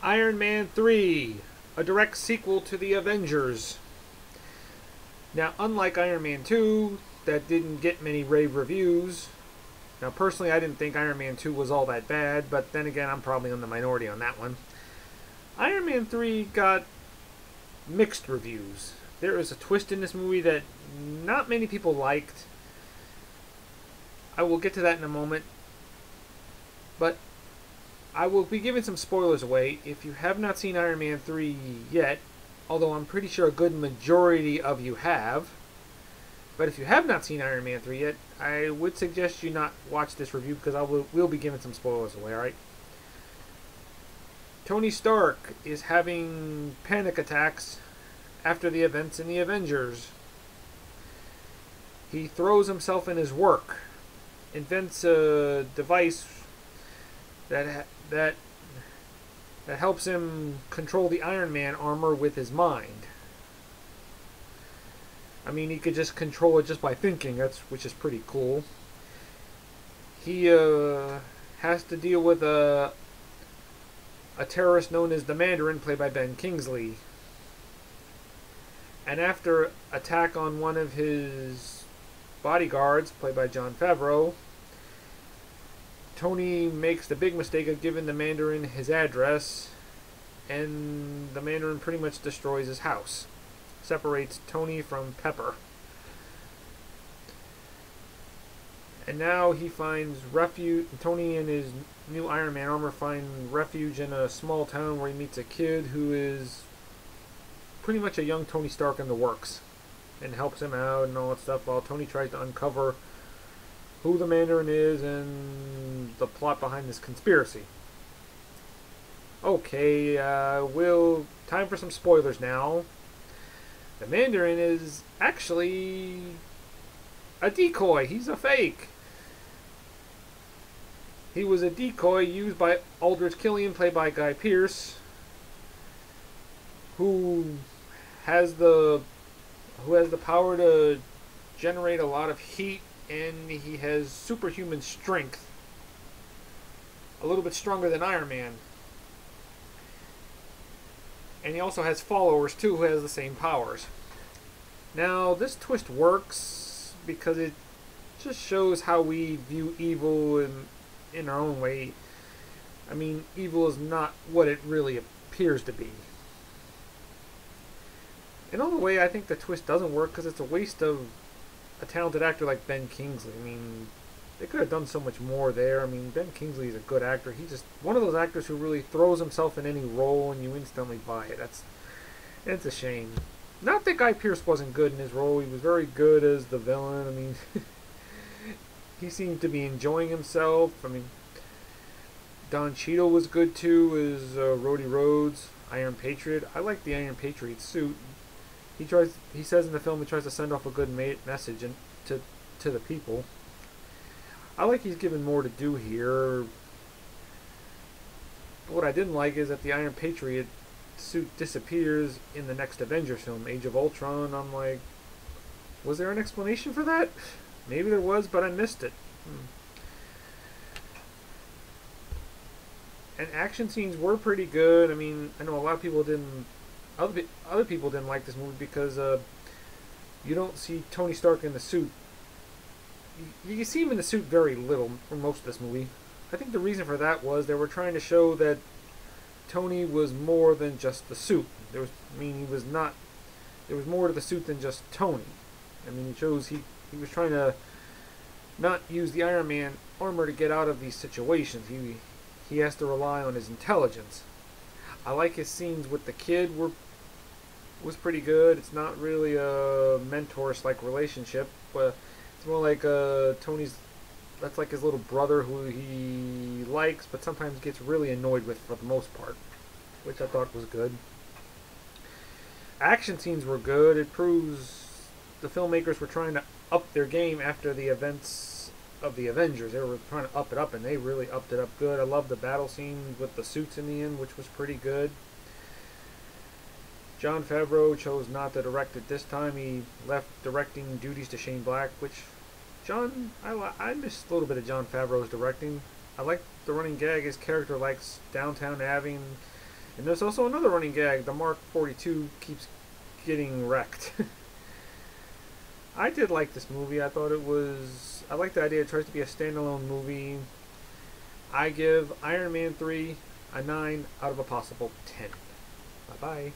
Iron Man 3, a direct sequel to the Avengers. Now, unlike Iron Man 2, that didn't get many rave reviews. Now, personally, I didn't think Iron Man 2 was all that bad, but then again, I'm probably in the minority on that one. Iron Man 3 got mixed reviews. There is a twist in this movie that not many people liked. I will get to that in a moment. But I will be giving some spoilers away. If you have not seen Iron Man 3 yet, although I'm pretty sure a good majority of you have, but if you have not seen Iron Man 3 yet, I would suggest you not watch this review because we'll be giving some spoilers away, alright? Tony Stark is having panic attacks after the events in the Avengers. He throws himself in his work, invents a device that helps him control the Iron Man armor with his mind. I mean, he could just control it just by thinking, which is pretty cool. He has to deal with a terrorist known as the Mandarin, played by Ben Kingsley. And after attack on one of his bodyguards, played by Jon Favreau, Tony makes the big mistake of giving the Mandarin his address, and the Mandarin pretty much destroys his house. Separates Tony from Pepper. And now he finds refuge. Tony and his new Iron Man armor find refuge in a small town where he meets a kid who is pretty much a young Tony Stark in the works, and helps him out and all that stuff while Tony tries to uncover who the Mandarin is and the plot behind this conspiracy. Okay, time for some spoilers now. The Mandarin is actually a decoy. He's a fake. He was a decoy used by Aldrich Killian, played by Guy Pearce, who has the power to generate a lot of heat, and he has superhuman strength. A little bit stronger than Iron Man. And he also has followers too who has the same powers. Now, this twist works because it just shows how we view evil in our own way. I mean, evil is not what it really appears to be. In all the way, I think the twist doesn't work because it's a waste of a talented actor like Ben Kingsley. I mean, they could have done so much more there. I mean, Ben Kingsley is a good actor. He's just one of those actors who really throws himself in any role and you instantly buy it. It's a shame. Not that Guy Pearce wasn't good in his role. He was very good as the villain. I mean, he seemed to be enjoying himself. I mean, Don Cheadle was good too as Rhodey Rhodes, Iron Patriot. I like the Iron Patriot suit. He says in the film he tries to send off a good message to the people. I like he's given more to do here. But what I didn't like is that the Iron Patriot suit disappears in the next Avengers film, Age of Ultron. I'm like, was there an explanation for that? Maybe there was, but I missed it. And action scenes were pretty good. I mean, I know a lot of people didn't. Other people didn't like this movie because you don't see Tony Stark in the suit. You see him in the suit very little for most of this movie. I think the reason for that was they were trying to show that Tony was more than just the suit. There was more to the suit than just Tony. I mean, it shows he was trying to not use the Iron Man armor to get out of these situations. He has to rely on his intelligence. I like his scenes with the kid was pretty good. It's not really a mentor-like relationship, but it's more like Tony's. That's like his little brother who he likes, but sometimes gets really annoyed with for the most part, which I thought was good. Action scenes were good. It proves the filmmakers were trying to up their game after the events of the Avengers. They were trying to up it up, and they really upped it up good. I love the battle scene with the suits in the end, which was pretty good. Jon Favreau chose not to direct it this time. He left directing duties to Shane Black, which I missed a little bit of Jon Favreau's directing. I like the running gag his character likes downtown having And there's also another running gag. The Mark 42 keeps getting wrecked. I did like this movie. I thought it was... I like the idea it tries to be a standalone movie. I give Iron Man 3 a 9 out of a possible 10. Bye-bye.